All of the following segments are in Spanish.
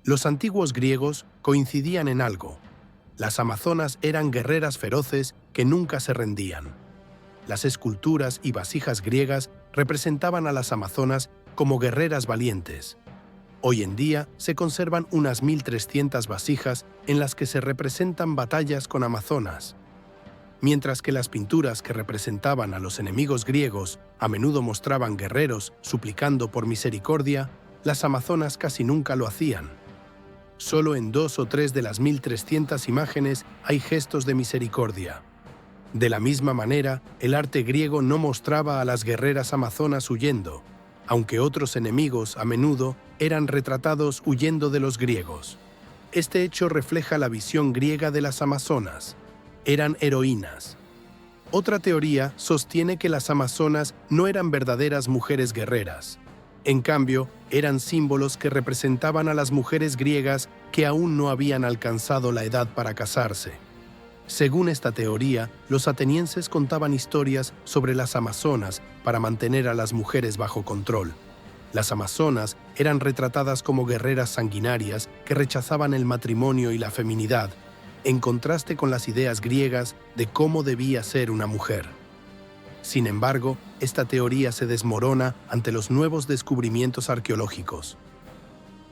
Los antiguos griegos coincidían en algo. Las amazonas eran guerreras feroces que nunca se rendían. Las esculturas y vasijas griegas representaban a las amazonas como guerreras valientes. Hoy en día se conservan unas 1300 vasijas en las que se representan batallas con amazonas. Mientras que las pinturas que representaban a los enemigos griegos a menudo mostraban guerreros suplicando por misericordia, las amazonas casi nunca lo hacían. Solo en 2 o 3 de las 1300 imágenes hay gestos de misericordia. De la misma manera, el arte griego no mostraba a las guerreras amazonas huyendo, aunque otros enemigos a menudo eran retratados huyendo de los griegos. Este hecho refleja la visión griega de las amazonas. Eran heroínas. Otra teoría sostiene que las amazonas no eran verdaderas mujeres guerreras. En cambio, eran símbolos que representaban a las mujeres griegas que aún no habían alcanzado la edad para casarse. Según esta teoría, los atenienses contaban historias sobre las amazonas para mantener a las mujeres bajo control. Las amazonas eran retratadas como guerreras sanguinarias que rechazaban el matrimonio y la feminidad, en contraste con las ideas griegas de cómo debía ser una mujer. Sin embargo, esta teoría se desmorona ante los nuevos descubrimientos arqueológicos.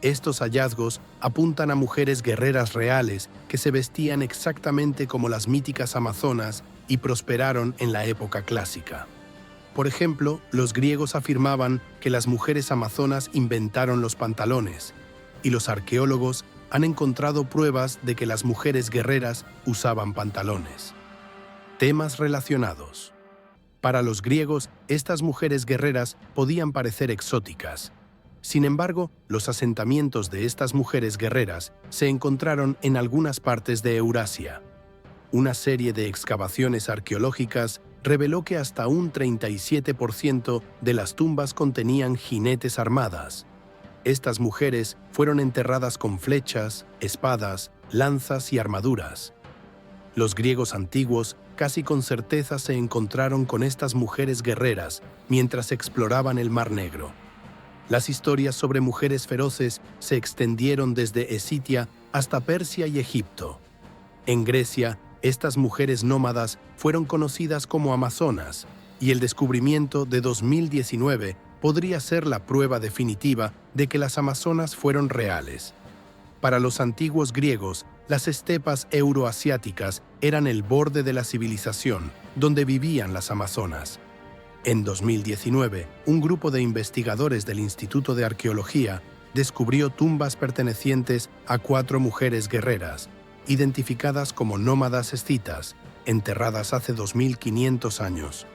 Estos hallazgos apuntan a mujeres guerreras reales que se vestían exactamente como las míticas amazonas y prosperaron en la época clásica. Por ejemplo, los griegos afirmaban que las mujeres amazonas inventaron los pantalones, y los arqueólogos han encontrado pruebas de que las mujeres guerreras usaban pantalones. Temas relacionados. Para los griegos, estas mujeres guerreras podían parecer exóticas. Sin embargo, los asentamientos de estas mujeres guerreras se encontraron en algunas partes de Eurasia. Una serie de excavaciones arqueológicas reveló que hasta un 37% de las tumbas contenían jinetes armadas. Estas mujeres fueron enterradas con flechas, espadas, lanzas y armaduras. Los griegos antiguos casi con certeza se encontraron con estas mujeres guerreras mientras exploraban el Mar Negro. Las historias sobre mujeres feroces se extendieron desde Escitia hasta Persia y Egipto. En Grecia, estas mujeres nómadas fueron conocidas como amazonas, y el descubrimiento de 2019 podría ser la prueba definitiva de que las amazonas fueron reales. Para los antiguos griegos, las estepas euroasiáticas eran el borde de la civilización, donde vivían las amazonas. En 2019, un grupo de investigadores del Instituto de Arqueología descubrió tumbas pertenecientes a 4 mujeres guerreras, identificadas como nómadas escitas, enterradas hace 2500 años.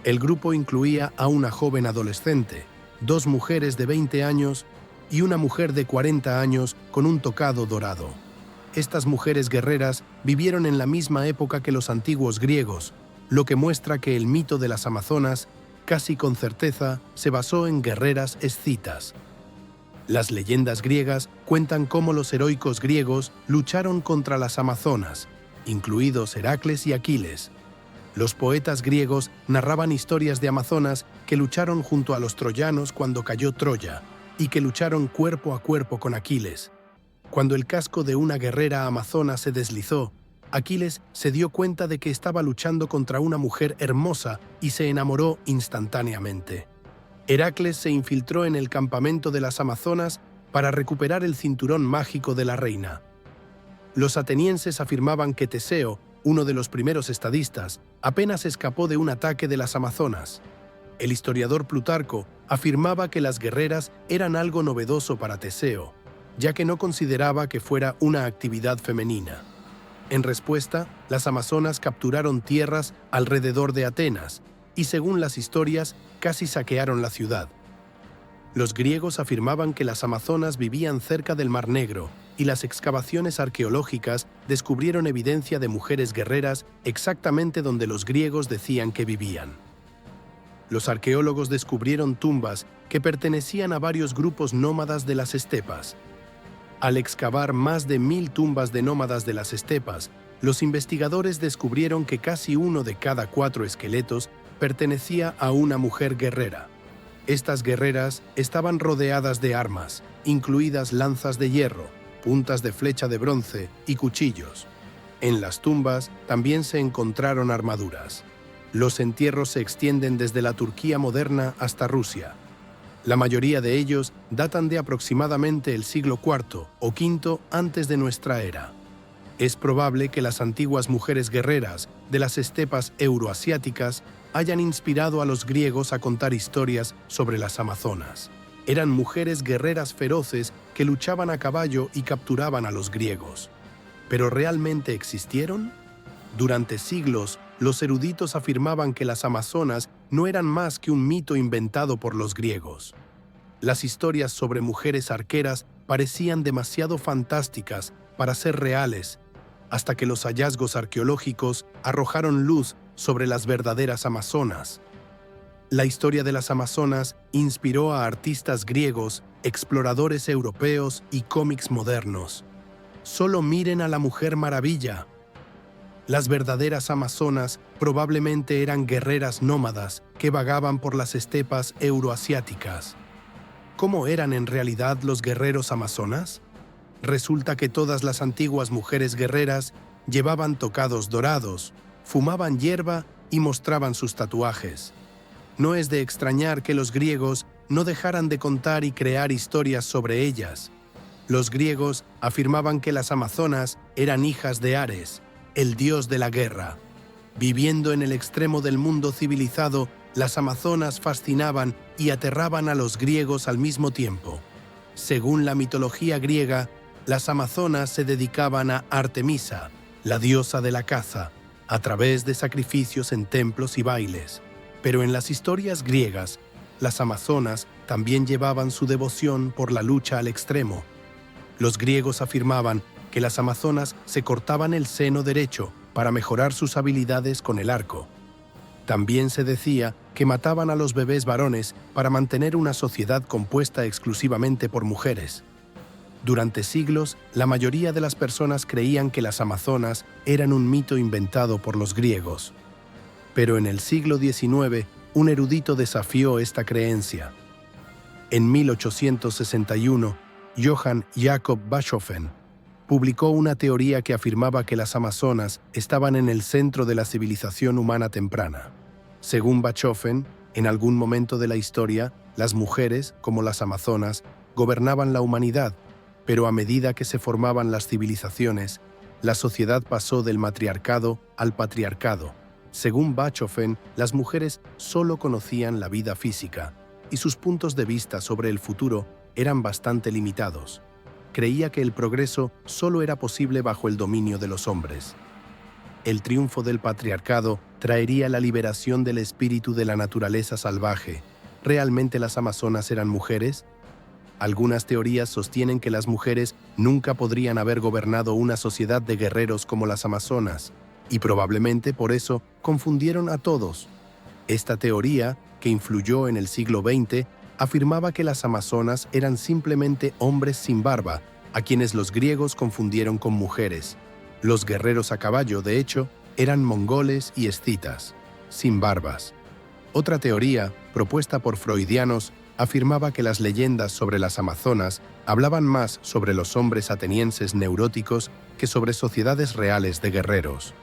El grupo incluía a una joven adolescente, 2 mujeres de 20 años y una mujer de 40 años con un tocado dorado. Estas mujeres guerreras vivieron en la misma época que los antiguos griegos, lo que muestra que el mito de las amazonas, casi con certeza, se basó en guerreras escitas. Las leyendas griegas cuentan cómo los heroicos griegos lucharon contra las amazonas, incluidos Heracles y Aquiles. Los poetas griegos narraban historias de amazonas que lucharon junto a los troyanos cuando cayó Troya y que lucharon cuerpo a cuerpo con Aquiles. Cuando el casco de una guerrera amazona se deslizó, Aquiles se dio cuenta de que estaba luchando contra una mujer hermosa y se enamoró instantáneamente. Heracles se infiltró en el campamento de las amazonas para recuperar el cinturón mágico de la reina. Los atenienses afirmaban que Teseo, uno de los primeros estadistas, apenas escapó de un ataque de las amazonas. El historiador Plutarco afirmaba que las guerreras eran algo novedoso para Teseo, ya que no consideraba que fuera una actividad femenina. En respuesta, las amazonas capturaron tierras alrededor de Atenas y, según las historias, casi saquearon la ciudad. Los griegos afirmaban que las amazonas vivían cerca del Mar Negro y las excavaciones arqueológicas descubrieron evidencia de mujeres guerreras exactamente donde los griegos decían que vivían. Los arqueólogos descubrieron tumbas que pertenecían a varios grupos nómadas de las estepas. Al excavar más de 1000 tumbas de nómadas de las estepas, los investigadores descubrieron que casi uno de cada 4 esqueletos pertenecía a una mujer guerrera. Estas guerreras estaban rodeadas de armas, incluidas lanzas de hierro, puntas de flecha de bronce y cuchillos. En las tumbas también se encontraron armaduras. Los entierros se extienden desde la Turquía moderna hasta Rusia. La mayoría de ellos datan de aproximadamente el siglo IV o V antes de nuestra era. Es probable que las antiguas mujeres guerreras de las estepas euroasiáticas hayan inspirado a los griegos a contar historias sobre las amazonas. Eran mujeres guerreras feroces que luchaban a caballo y capturaban a los griegos. ¿Pero realmente existieron? Durante siglos, los eruditos afirmaban que las amazonas no eran más que un mito inventado por los griegos. Las historias sobre mujeres arqueras parecían demasiado fantásticas para ser reales, hasta que los hallazgos arqueológicos arrojaron luz sobre las verdaderas amazonas. La historia de las amazonas inspiró a artistas griegos, exploradores europeos y cómics modernos. Solo miren a la Mujer Maravilla. Las verdaderas amazonas probablemente eran guerreras nómadas que vagaban por las estepas euroasiáticas. ¿Cómo eran en realidad los guerreros amazonas? Resulta que todas las antiguas mujeres guerreras llevaban tocados dorados, fumaban hierba y mostraban sus tatuajes. No es de extrañar que los griegos no dejaran de contar y crear historias sobre ellas. Los griegos afirmaban que las amazonas eran hijas de Ares, el dios de la guerra. Viviendo en el extremo del mundo civilizado, las amazonas fascinaban y aterraban a los griegos al mismo tiempo. Según la mitología griega, las amazonas se dedicaban a Artemisa, la diosa de la caza, a través de sacrificios en templos y bailes. Pero en las historias griegas, las amazonas también llevaban su devoción por la lucha al extremo. Los griegos afirmaban que las amazonas se cortaban el seno derecho para mejorar sus habilidades con el arco. También se decía que mataban a los bebés varones para mantener una sociedad compuesta exclusivamente por mujeres. Durante siglos, la mayoría de las personas creían que las amazonas eran un mito inventado por los griegos. Pero en el siglo XIX, un erudito desafió esta creencia. En 1861, Johann Jakob Bachofen publicó una teoría que afirmaba que las amazonas estaban en el centro de la civilización humana temprana. Según Bachofen, en algún momento de la historia, las mujeres, como las amazonas, gobernaban la humanidad, pero a medida que se formaban las civilizaciones, la sociedad pasó del matriarcado al patriarcado. Según Bachofen, las mujeres solo conocían la vida física, y sus puntos de vista sobre el futuro eran bastante limitados. Creía que el progreso solo era posible bajo el dominio de los hombres. El triunfo del patriarcado traería la liberación del espíritu de la naturaleza salvaje. ¿Realmente las amazonas eran mujeres? Algunas teorías sostienen que las mujeres nunca podrían haber gobernado una sociedad de guerreros como las amazonas, y probablemente por eso confundieron a todos. Esta teoría, que influyó en el siglo XX, afirmaba que las amazonas eran simplemente hombres sin barba, a quienes los griegos confundieron con mujeres. Los guerreros a caballo, de hecho, eran mongoles y escitas, sin barbas. Otra teoría, propuesta por freudianos, afirmaba que las leyendas sobre las amazonas hablaban más sobre los hombres atenienses neuróticos que sobre sociedades reales de guerreros.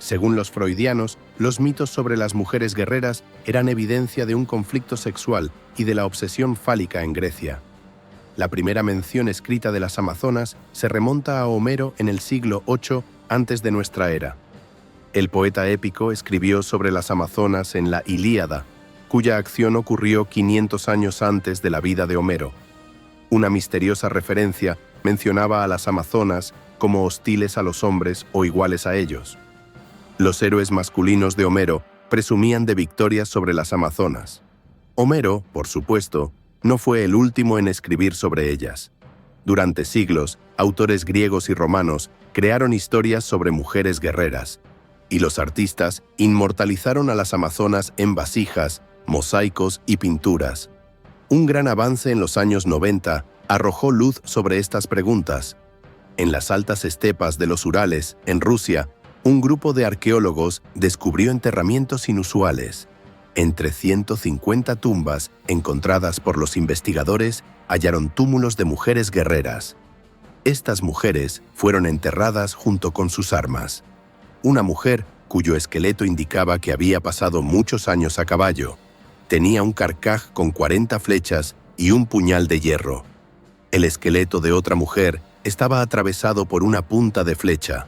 Según los freudianos, los mitos sobre las mujeres guerreras eran evidencia de un conflicto sexual y de la obsesión fálica en Grecia. La primera mención escrita de las amazonas se remonta a Homero en el siglo VIII antes de nuestra era. El poeta épico escribió sobre las amazonas en la Ilíada, cuya acción ocurrió 500 años antes de la vida de Homero. Una misteriosa referencia mencionaba a las amazonas como hostiles a los hombres o iguales a ellos. Los héroes masculinos de Homero presumían de victorias sobre las amazonas. Homero, por supuesto, no fue el último en escribir sobre ellas. Durante siglos, autores griegos y romanos crearon historias sobre mujeres guerreras, y los artistas inmortalizaron a las amazonas en vasijas, mosaicos y pinturas. Un gran avance en los años 90 arrojó luz sobre estas preguntas. En las altas estepas de los Urales, en Rusia, un grupo de arqueólogos descubrió enterramientos inusuales. Entre 150 tumbas encontradas por los investigadores, hallaron túmulos de mujeres guerreras. Estas mujeres fueron enterradas junto con sus armas. Una mujer cuyo esqueleto indicaba que había pasado muchos años a caballo. Tenía un carcaj con 40 flechas y un puñal de hierro. El esqueleto de otra mujer estaba atravesado por una punta de flecha.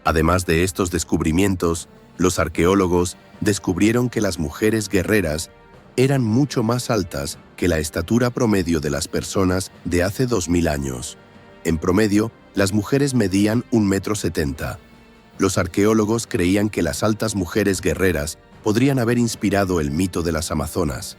Además de estos descubrimientos, los arqueólogos descubrieron que las mujeres guerreras eran mucho más altas que la estatura promedio de las personas de hace 2000 años. En promedio, las mujeres medían 1,70 m. Los arqueólogos creían que las altas mujeres guerreras podrían haber inspirado el mito de las amazonas.